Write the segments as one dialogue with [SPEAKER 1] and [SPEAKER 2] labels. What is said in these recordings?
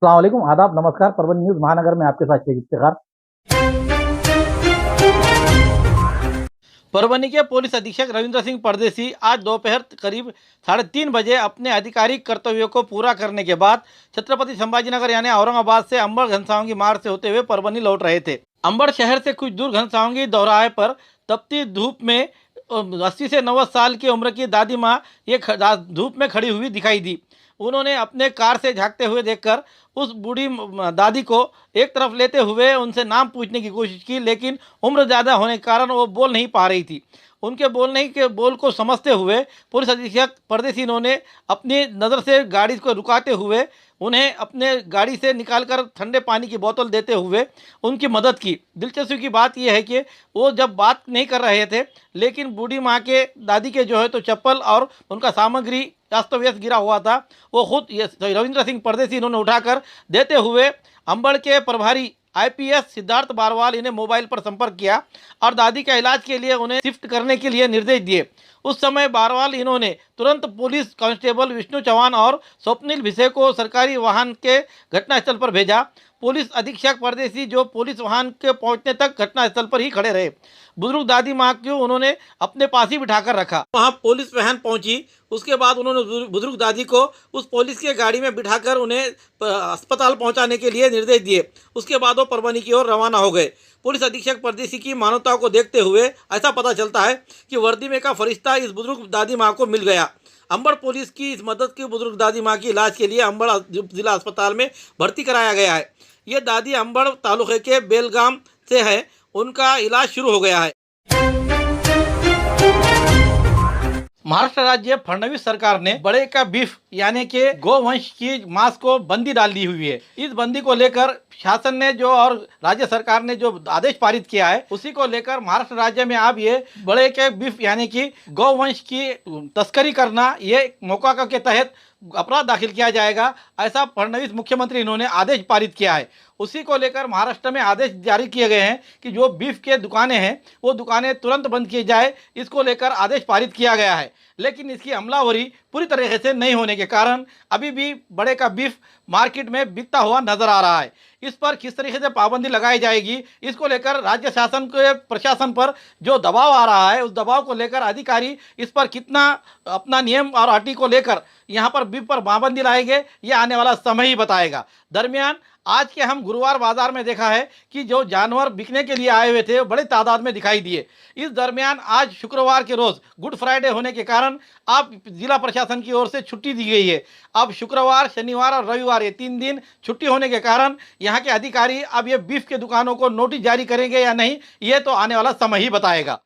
[SPEAKER 1] अस्सलाम वालेकुम, आदाब, नमस्कार। परभनी न्यूज़ महानगर में आपके साथ शेख इफ्तिखार।
[SPEAKER 2] परभनी के पुलिस अधीक्षक रविंद्र सिंह परदेसी आज दोपहर करीब 3:30 बजे अपने आधिकारिक कर्तव्यों को पूरा करने के बाद छत्रपति संभाजीनगर यानी औरंगाबाद से अंबड़ घनसावंगी मार्ग से होते हुए परभनी लौट रहे थे। अंबड़ शहर से कुछ दूर घनसावंगी दोराहे पर तपती धूप में 80 से 90 साल की उम्र की दादी माँ धूप में खड़ी हुई दिखाई दी। उन्होंने अपने कार से झांकते हुए देखकर उस बूढ़ी दादी को एक तरफ लेते हुए उनसे नाम पूछने की कोशिश की, लेकिन उम्र ज़्यादा होने के कारण वो बोल नहीं पा रही थी। उनके बोलने के बोल को समझते हुए पुलिस अधीक्षक परदेसी ने अपनी नज़र से गाड़ी को रुकाते हुए उन्हें अपने गाड़ी से निकालकर ठंडे पानी की बोतल देते हुए उनकी मदद की। दिलचस्पी की बात यह है कि वो जब बात नहीं कर रहे थे, लेकिन बूढ़ी माँ के दादी के जो है तो चप्पल और उनका सामग्री अस्त व्यस्त गिरा हुआ था, वो खुद रविंद्र सिंह परदेसी इन्होंने उठाकर देते हुए अंबड़ के प्रभारी आईपीएस सिद्धार्थ बारवाल इन्हें मोबाइल पर संपर्क किया और दादी का इलाज के लिए उन्हें शिफ्ट करने के लिए निर्देश दिए। उस समय बारवाल इन्होंने तुरंत पुलिस कांस्टेबल विष्णु चौहान और स्वप्निल भिसे को सरकारी वाहन के घटनास्थल पर भेजा। पुलिस अधीक्षक परदेसी जो पुलिस वाहन के पहुंचने तक घटनास्थल पर ही खड़े रहे। बुजुर्ग दादी माँ को उन्होंने अपने पास ही बिठाकर रखा। वहां पुलिस वाहन पहुंची, उसके बाद उन्होंने बुजुर्ग दादी को उस पुलिस के गाड़ी में बिठाकर उन्हें अस्पताल पहुंचाने के लिए निर्देश दिए। उसके बाद वो परभनी की ओर रवाना हो गए। पुलिस अधीक्षक परदेसी की मानवता को देखते हुए ऐसा पता चलता है कि वर्दी में का फरिश्ता इस बुजुर्ग दादी माँ को मिल गया। अंबड़ पुलिस की इस मदद की बुजुर्ग दादी माँ की इलाज के लिए अंबड़ जिला अस्पताल में भर्ती कराया गया है। ये दादी अंबड़ तालुके के बेलगाम से है, उनका इलाज शुरू हो गया है। महाराष्ट्र राज्य फडणवीस सरकार ने बड़े का बीफ यानी कि गोवंश की मांस को बंदी डाल दी हुई है। इस बंदी को लेकर शासन ने जो और राज्य सरकार ने जो आदेश पारित किया है, उसी को लेकर महाराष्ट्र राज्य में अब ये बड़े के बीफ यानी कि गोवंश की तस्करी करना ये मोकाका के तहत अपराध दाखिल किया जाएगा, ऐसा फडणवीस मुख्यमंत्री इन्होंने आदेश पारित किया है। उसी को लेकर महाराष्ट्र में आदेश जारी किए गए हैं कि जो बीफ के दुकानें हैं वो दुकानें तुरंत बंद की जाए, इसको लेकर आदेश पारित किया गया है। लेकिन इसकी अमलावरी पूरी तरीके से नहीं होने के कारण अभी भी बड़े का बीफ मार्केट में बिकता हुआ नजर आ रहा है। इस पर किस तरीके से पाबंदी लगाई जाएगी, इसको लेकर राज्य शासन के प्रशासन पर जो दबाव आ रहा है, उस दबाव को लेकर अधिकारी इस पर कितना अपना नियम और अटी को लेकर यहाँ पर बीफ पर पाबंदी लाएंगे, ये आने वाला समय ही बताएगा। दरमियान आज के हम गुरुवार बाजार में देखा है कि जो जानवर बिकने के लिए आए हुए थे वो बड़े तादाद में दिखाई दिए। इस दरमियान आज शुक्रवार के रोज गुड फ्राइडे होने के कारण अब जिला प्रशासन की ओर से छुट्टी दी गई है। अब शुक्रवार, शनिवार और रविवार ये 3 दिन छुट्टी होने के कारण यहाँ के अधिकारी अब ये बीफ के दुकानों को नोटिस जारी करेंगे या नहीं, ये तो आने वाला समय ही बताएगा।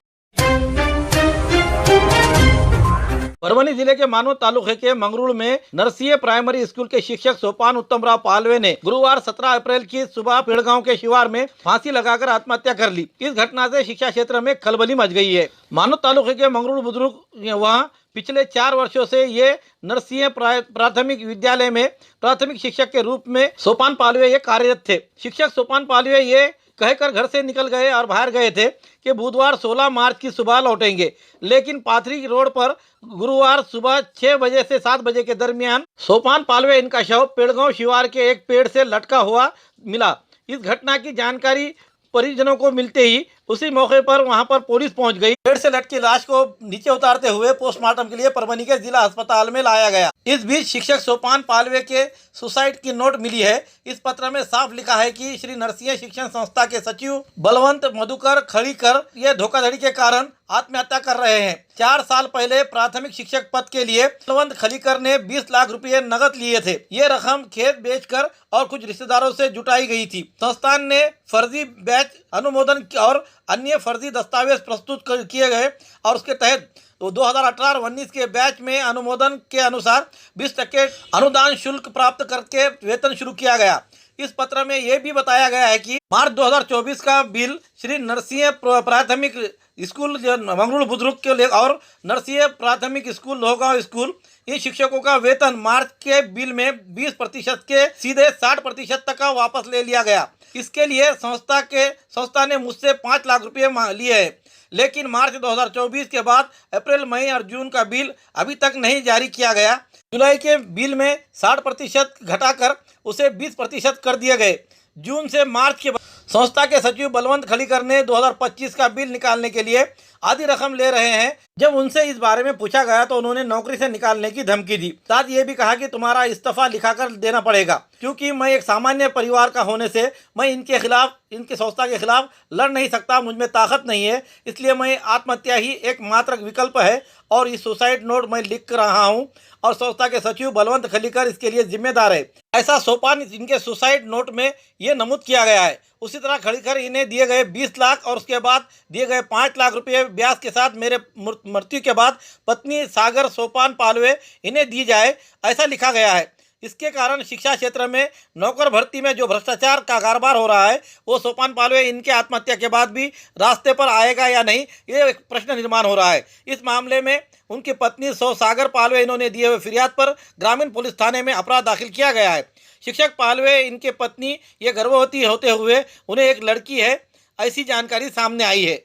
[SPEAKER 2] परभनी जिले के मानवत तालुके के मंगरूल में नरसिंह प्राइमरी स्कूल के शिक्षक सोपान उत्तमराव पालवे ने गुरुवार 17 अप्रैल की सुबह पेड़गांव के शिवार में फांसी लगाकर आत्महत्या कर ली। इस घटना से शिक्षा क्षेत्र में खलबली मच गई है। मानवत तालुके के मंगरूल बुजुर्ग वहाँ पिछले 4 वर्षों से ये नरसिंह प्राथमिक विद्यालय में प्राथमिक शिक्षक के रूप में सोपान पालवे ये कार्यरत थे। शिक्षक सोपान पालवे ये कहकर घर से निकल गए और बाहर गए थे कि बुधवार 16 मार्च की सुबह लौटेंगे, लेकिन पाथरी रोड पर गुरुवार सुबह 6 बजे से 7 बजे के दरमियान सोपान पालवे इनका शव पेड़गांव शिवार के एक पेड़ से लटका हुआ मिला। इस घटना की जानकारी परिजनों को मिलते ही उसी मौके पर वहां पर पुलिस पहुंच गई। पेड़ से लटकी लाश को नीचे उतारते हुए पोस्टमार्टम के लिए परभनी के जिला अस्पताल में लाया गया। इस बीच शिक्षक सोपान पालवे के सुसाइड की नोट मिली है। इस पत्र में साफ लिखा है कि श्री नरसिंह शिक्षण संस्था के सचिव बलवंत मधुकर खड़ीकर ये धोखाधड़ी के कारण आत्महत्या कर रहे हैं। 4 साल पहले प्राथमिक शिक्षक पद के लिए बलवंत खलीकर ने 20 लाख रुपए नकद लिए थे। ये रकम खेत बेचकर और कुछ रिश्तेदारों से जुटाई गई थी। संस्थान ने फर्जी बैच अनुमोदन और अन्य फर्जी दस्तावेज प्रस्तुत किए गए और उसके तहत 2018-19 के बैच में अनुमोदन के अनुसार 20% अनुदान शुल्क प्राप्त करके वेतन शुरू किया गया। इस पत्र में यह भी बताया गया है कि मार्च 2024 का बिल श्री नरसिंह प्राथमिक स्कूल मंगरूल बुजुर्ग के लिए और नरसिंह प्राथमिक स्कूल लोहगांव स्कूल इन शिक्षकों का वेतन मार्च के बिल में 20% के सीधे 60% तक का वापस ले लिया गया। इसके लिए संस्था ने मुझसे 5 लाख रुपए लिए हैं, लेकिन मार्च 2024 के बाद अप्रैल, मई और जून का बिल अभी तक नहीं जारी किया गया। जुलाई के बिल में 60% घटाकर उसे 20% कर दिए गए। जून से मार्च के संस्था के सचिव बलवंत खलीकर ने 2025 का बिल निकालने के लिए आधी रकम ले रहे हैं। जब उनसे इस बारे में पूछा गया तो उन्होंने नौकरी से निकालने की धमकी दी। साथ ये भी कहा कि तुम्हारा इस्तीफा लिखाकर देना पड़ेगा, क्योंकि मैं एक सामान्य परिवार का होने से मैं इनके खिलाफ, इनकी संस्था के खिलाफ लड़ नहीं सकता, मुझ में ताकत नहीं है, इसलिए मैं आत्महत्या ही एकमात्र विकल्प है और इस सुसाइड नोट मैं लिख रहा हूँ और संस्था के सचिव बलवंत खलीकर इसके लिए जिम्मेदार है। ऐसा सोपान इनके सुसाइड नोट में ये नमूद किया गया है। उसी तरह खलीकर इन्हें दिए गए 20 लाख और उसके बाद दिए गए 5 लाख रुपये ब्याज के साथ मेरे मृत्यु के बाद पत्नी सागर सोपान पालवे इन्हें दी जाए, ऐसा लिखा गया है। इसके कारण शिक्षा क्षेत्र में नौकर भर्ती में जो भ्रष्टाचार का कारोबार हो रहा है वो सोपान पालवे इनके आत्महत्या के बाद भी रास्ते पर आएगा या नहीं, ये एक प्रश्न निर्माण हो रहा है। इस मामले में उनकी पत्नी सागर पालवे इन्होंने दिए हुए फिरियाद पर ग्रामीण पुलिस थाने में अपराध दाखिल किया गया है। शिक्षक पालवे इनके पत्नी ये गर्भवती होते हुए उन्हें एक लड़की है, ऐसी जानकारी सामने आई है।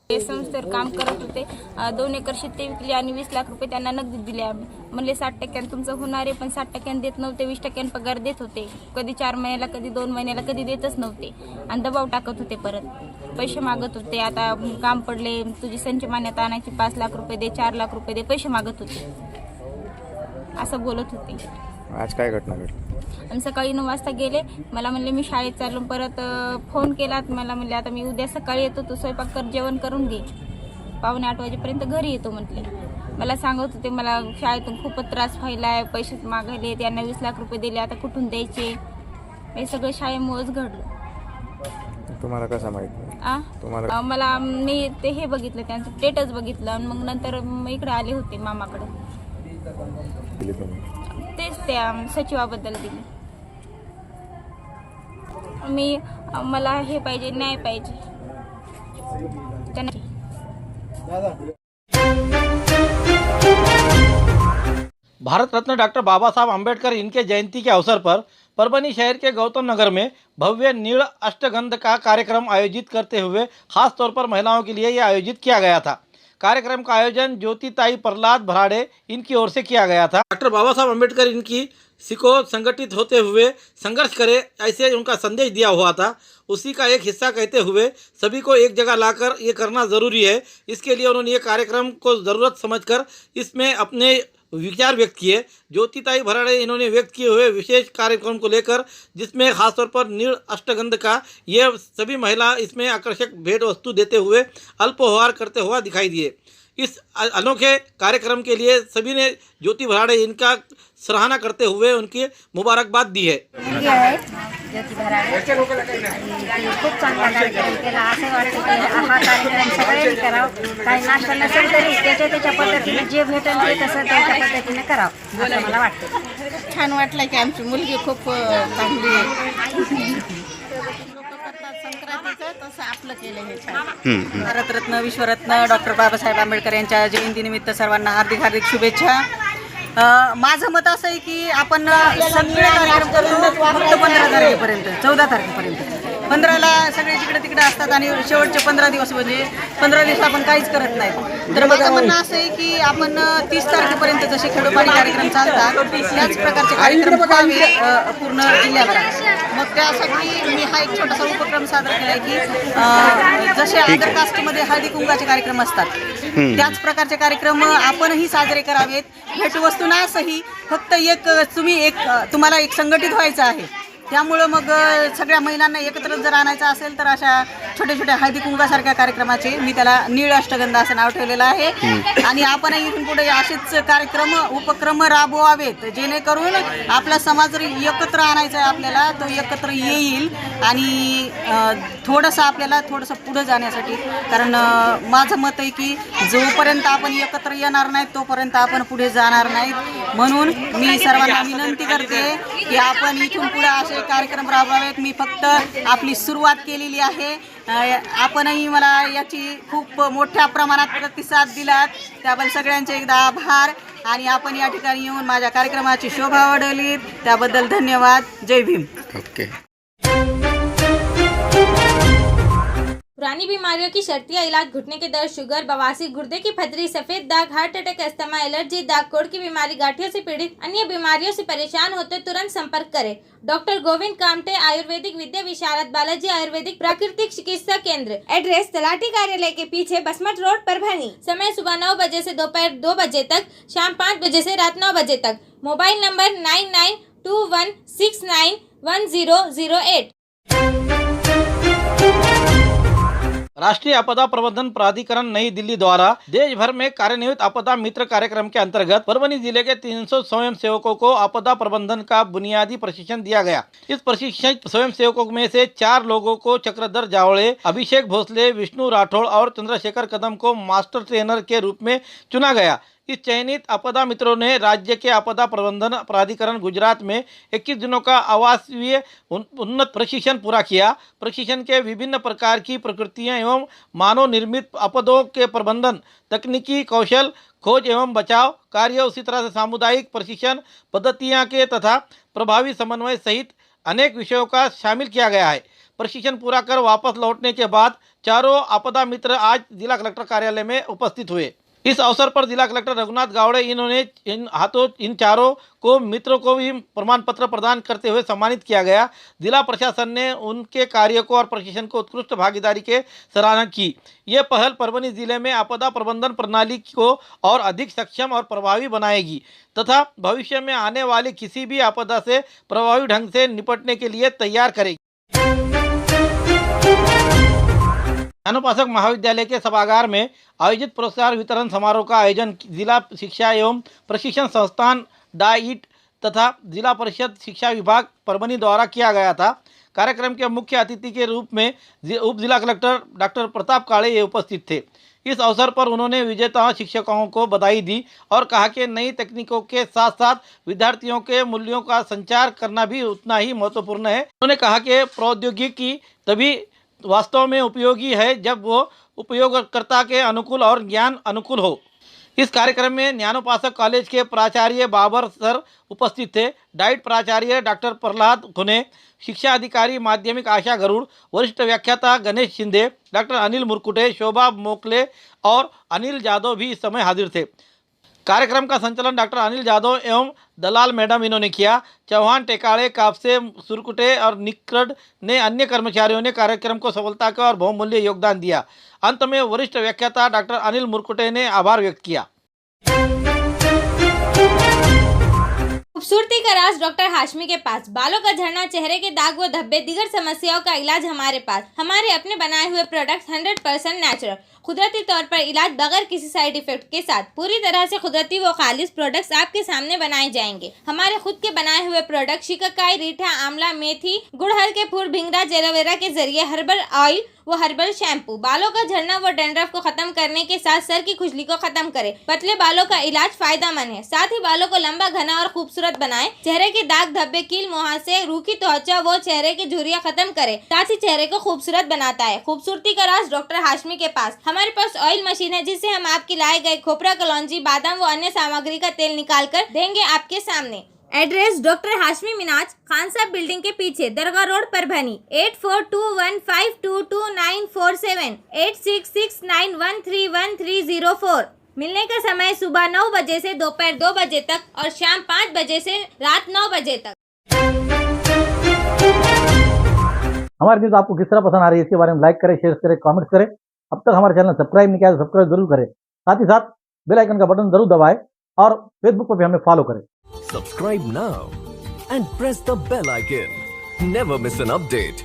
[SPEAKER 3] संस्थेवर काम करत होते, 2 एकर शेती विकली आणि 20 लाख रुपये त्यांना नगदी दिले आम्ही. म्हणले 60% तुमचं होणार आहे, पण 60% देत नव्हते, 20% पगार देत होते. कधी 4 महिन्याला, कधी 2 महिन्याला, कधी देतच नव्हते आणि दबाव टाकत होते. परत पैसे मागत होते. आता काम पडले, तुझी संच मान्यता आणायची, 5 लाख रुपये दे, 4 लाख रुपये दे, पैसे मागत होते, असं बोलत होते.
[SPEAKER 4] आज काय घटना घडली?
[SPEAKER 3] आणि सकाळी 9 वाजता गेले. मला म्हणले मी शाळेत चाललो. परत फोन केला, मला म्हणले आता मी उद्या सकाळी येतो, तू स्वयंपाक कर, जेवण करून घे, 7:45 वाजेपर्यंत घरी येतो म्हटले. मला सांगत होते मला शाळेतून खूपच त्रास व्हायलाय, पैसे मागले, त्यांना 20 लाख रुपये दिले, आता कुठून द्यायचे, हे सगळं शाळेमुळेच घडलं.
[SPEAKER 4] तुम्हाला कसं माहिती? तुम्हाला
[SPEAKER 3] मला मी ते हे बघितलं, त्यांचं स्टेटस बघितलं आणि मग नंतर इकडे आले होते मामाकडे.
[SPEAKER 4] दिली तुम्ही?
[SPEAKER 3] तेच त्या सचिवाबद्दल दिली मी. मला हे पाहिजे, न्याय पाहिजे त्यांना.
[SPEAKER 2] भारत रत्न डॉक्टर बाबा साहब अम्बेडकर इनके जयंती के अवसर पर परभनी शहर के गौतम नगर में भव्य नील अष्टगंध का कार्यक्रम आयोजित करते हुए खास तौर पर महिलाओं के लिए यह आयोजित किया गया था। कार्यक्रम का आयोजन ज्योतिताई प्रहलाद भराड़े इनकी ओर से किया गया था। डॉक्टर बाबा साहब अम्बेडकर इनकी सिखो संगठित होते हुए संघर्ष करे, ऐसे उनका संदेश दिया हुआ था। उसी का एक हिस्सा कहते हुए सभी को एक जगह लाकर ये करना ज़रूरी है। इसके लिए उन्होंने ये कार्यक्रम को ज़रूरत समझकर इसमें अपने विचार व्यक्त किए। ज्योतिताई भराड़े इन्होंने व्यक्त किए हुए विशेष कार्यक्रम को लेकर, जिसमें खासतौर पर नील अष्टगंध का ये सभी महिला इसमें आकर्षक भेंट वस्तु देते हुए अल्पोपहार करते हुआ दिखाई दिए। इस अनोखे कार्यक्रम के लिए सभी ने ज्योति भराड़े इनका सराहना करते हुए उनकी मुबारकबाद दी है।
[SPEAKER 5] ज्योति भराडे खूप चांगला कार्यक्रम केला. असं वाटतं की हा कार्यक्रम सगळ्यांनी करावं. काही नाश्ता नसेल तरी त्याच्या पद्धतीने जे भेटेल ते तसं त्यांच्या पद्धतीने करावं असं मला वाटतं.
[SPEAKER 6] छान वाटलं की आमची मुलगी खूप चांगली आहे. लोक करतात संक्रांतीचं, तसं आपलं केलं हे छान.
[SPEAKER 7] भारतरत्न विश्वरत्न डॉक्टर बाबासाहेब आंबेडकर यांच्या जयंतीनिमित्त सर्वांना हार्दिक हार्दिक शुभेच्छा. माझं मत असं आहे की आपण सगळे कार्यक्रम करतो फक्त 15 तारखेपर्यंत, 14 तारखेपर्यंत. 15ला सगळे जिकडे तिकडे असतात आणि शेवटचे 15 दिवस म्हणजे 15 दिवस आपण काहीच करत नाही. तर माझं म्हणणं असं आहे की आपण 30 तारखेपर्यंत जसे खेडोपाडी कार्यक्रम चालतात त्याच प्रकारचे कार्यक्रम व्हावे पूर्ण जिल्ह्याभरात. मग त्यासाठी मी हा एक छोटासा उपक्रम सादर केला आहे की जसे अदर कास्टमध्ये हळदी कुंकाचे कार्यक्रम असतात त्याच प्रकारचे कार्यक्रम आपणही साजरे करावेत. भेटवस्तू नासही फक्त तुम्हाला एक संघटित व्हायचं आहे. त्यामुळं मग सगळ्या महिलांना एकत्र जर आणायचं असेल तर अशा छोट्या छोट्या हळदी कुंकासारख्या कार्यक्रमाचे मी त्याला नीळ अष्टगंध असं नाव ठेवलेलं आहे. आणि आपणही इथून पुढे असेच उपक्रम राबवावेत जेणेकरून आपला समाज जर एकत्र आणायचा आहे आपल्याला, तो एकत्र येईल आणि थोडंसं पुढं जाण्यासाठी. कारण माझं मत आहे की जोपर्यंत आपण एकत्र येणार नाही तोपर्यंत आपण पुढे जाणार नाहीत. म्हणून मी सर्वांना विनंती करते की आपण इथून पुढे असे कार्यक्रम राबवावेत. मी फक्त आपली सुरुवात केलेली आहे. आपणही मला याची खूप मोठ्या प्रमाणात प्रतिसाद दिलात त्याबद्दल सगळ्यांचे एकदा आभार. आणि आपण या ठिकाणी येऊन माझ्या कार्यक्रमाची शोभा वाढवली त्याबद्दल धन्यवाद. जय भीम.
[SPEAKER 4] ओके.
[SPEAKER 8] पुरानी बीमारियों की शर्तिया इलाज, घुटने के दर्द, शुगर, बवासीर, गुर्दे की पथरी, सफेद दाग, हार्ट अटैक, अस्थमा, एलर्जी, दाग कोड़ की बीमारी, गांठियों से पीड़ित अन्य बीमारियों से परेशान होते तुरंत संपर्क करें। डॉक्टर गोविंद कामटे, आयुर्वेदिक विद्या विशारद, बालाजी आयुर्वेदिक प्राकृतिक चिकित्सा केंद्र। एड्रेस तलाटी कार्यालय के पीछे, बसमत रोड, परभणी। समय सुबह 9 बजे से दोपहर 2 बजे तक, शाम 5 बजे से रात 9 बजे तक। Mobile number 9921691008।
[SPEAKER 2] राष्ट्रीय आपदा प्रबंधन प्राधिकरण नई दिल्ली द्वारा देश भर में कार्यान्वित आपदा मित्र कार्यक्रम के अंतर्गत परभनी जिले के 300 स्वयं सेवकों को आपदा प्रबंधन का बुनियादी प्रशिक्षण दिया गया। इस प्रशिक्षित स्वयं सेवकों में से 4 लोगों को चक्रधर जावड़े, अभिषेक भोसले, विष्णु राठौड़ और चंद्रशेखर कदम को मास्टर ट्रेनर के रूप में चुना गया। इस चयनित आपदा मित्रों ने राज्य के आपदा प्रबंधन प्राधिकरण गुजरात में 21 दिनों का आवासीय उन्नत प्रशिक्षण पूरा किया। प्रशिक्षण के विभिन्न प्रकार की प्रकृतियां एवं मानव निर्मित आपदाओं के प्रबंधन, तकनीकी कौशल, खोज एवं बचाव कार्य, उसी तरह से सामुदायिक प्रशिक्षण पद्धतियां के तथा प्रभावी समन्वय सहित अनेक विषयों का शामिल किया गया है। प्रशिक्षण पूरा कर वापस लौटने के बाद चारों आपदा मित्र आज जिला कलेक्टर कार्यालय में उपस्थित हुए। इस अवसर पर जिला कलेक्टर रघुनाथ गावड़े इन चारों को मित्रों को भी प्रमाण पत्र प्रदान करते हुए सम्मानित किया गया। जिला प्रशासन ने उनके कार्य को और प्रशिक्षण को उत्कृष्ट भागीदारी के सराहना की। ये पहल परभनी जिले में आपदा प्रबंधन प्रणाली को और अधिक सक्षम और प्रभावी बनाएगी तथा भविष्य में आने वाली किसी भी आपदा से प्रभावी ढंग से निपटने के लिए तैयार करेगी। ज्ञानोपासक महाविद्यालय के सभागार में आयोजित पुरस्कार वितरण समारोह का आयोजन जिला शिक्षा एवं प्रशिक्षण संस्थान डाइट तथा जिला परिषद शिक्षा विभाग परभनी द्वारा किया गया था। कार्यक्रम के मुख्य अतिथि के रूप में उप जिला कलेक्टर डॉक्टर प्रताप काळे उपस्थित थे। इस अवसर पर उन्होंने विजेता शिक्षकों को बधाई दी और कहा कि नई तकनीकों के साथ साथ विद्यार्थियों के मूल्यों का संचार करना भी उतना ही महत्वपूर्ण है। उन्होंने कहा कि प्रौद्योगिकी तभी वास्तव में उपयोगी है जब वो उपयोगकर्ता के अनुकूल और ज्ञान अनुकूल हो। इस कार्यक्रम में ज्ञानोपासक कॉलेज के प्राचार्य बाबर सर उपस्थित थे। डाइट प्राचार्य डॉक्टर प्रहलाद खुने, शिक्षा अधिकारी माध्यमिक आशा गरुड़, वरिष्ठ व्याख्याता गणेश शिंदे, डॉक्टर अनिल मुरकुटे, शोभा मोकले और अनिल जादव भी इस समय हाजिर थे। कार्यक्रम का संचालन डॉक्टर अनिल जादव एवं दलाल मैडम इन्होंने किया। चौहान, टेकाड़े, कापसे, सुरकुटे और निकड़ ने अन्य कर्मचारियों ने कार्यक्रम को सफलता का और बहुमूल्य योगदान दिया। अंत में वरिष्ठ व्याख्याता डॉक्टर अनिल मुरकुटे ने आभार व्यक्त किया।
[SPEAKER 8] खूबसूरती का राज डॉक्टर हाशमी के पास। बालों का झड़ना, चेहरे के दाग व धब्बे, दीगर समस्याओं का इलाज हमारे पास। हमारे अपने बनाए हुए प्रोडक्ट्स 100% नेचुरल, कुदरती तौर पर इलाज बगैर किसी साइड इफेक्ट के साथ पूरी तरह से कुदरती व खालिश प्रोडक्ट्स आपके सामने बनाए जाएंगे। हमारे खुद के बनाए हुए प्रोडक्ट शिकाकाई, रीठा, आंवला, मेथी, गुड़हल के फूल, भिंगरा, एलोवेरा के जरिए हर्बल ऑयल वो हर्बल शैम्पू बालों का झड़ना व डैंड्रफ को खत्म करने के साथ सर की खुजली को खत्म करे। पतले बालों का इलाज फायदेमंद है, साथ ही बालों को लंबा, घना और खूबसूरत बनाए। चेहरे के दाग, धब्बे, कील, मुहासे, रूखी त्वचा वो चेहरे की झुर्रियां खत्म करे, साथ ही चेहरे को खूबसूरत बनाता है। खूबसूरती का राज डॉक्टर हाशमी के पास। हमारे पास ऑयल मशीन है जिससे हम आपकी लाए गए खोपरा, कलौंजी, बादाम व अन्य सामग्री का तेल निकाल कर देंगे आपके सामने। एड्रेस डॉक्टर हाशमी मिनाज, खान साहब बिल्डिंग के पीछे, दरगाह रोड, परभनी। 8421522947 8669131304। मिलने का समय सुबह 9 बजे से दोपहर 2 बजे तक और शाम 5 बजे से रात 9 बजे तक।
[SPEAKER 1] हमारी न्यूज़ आपको किस तरह पसंद आ रही है इसके बारे में लाइक करें, शेयर करें, कमेंट्स करें। अब तक हमारे चैनल सब्सक्राइब नहीं किया तो सब्सक्राइब जरूर करें। साथ ही साथ बेल आइकन का बटन जरूर दबाएं और फेसबुक पर भी हमें फॉलो करें।
[SPEAKER 9] Subscribe now and press the bell icon. Never miss an update.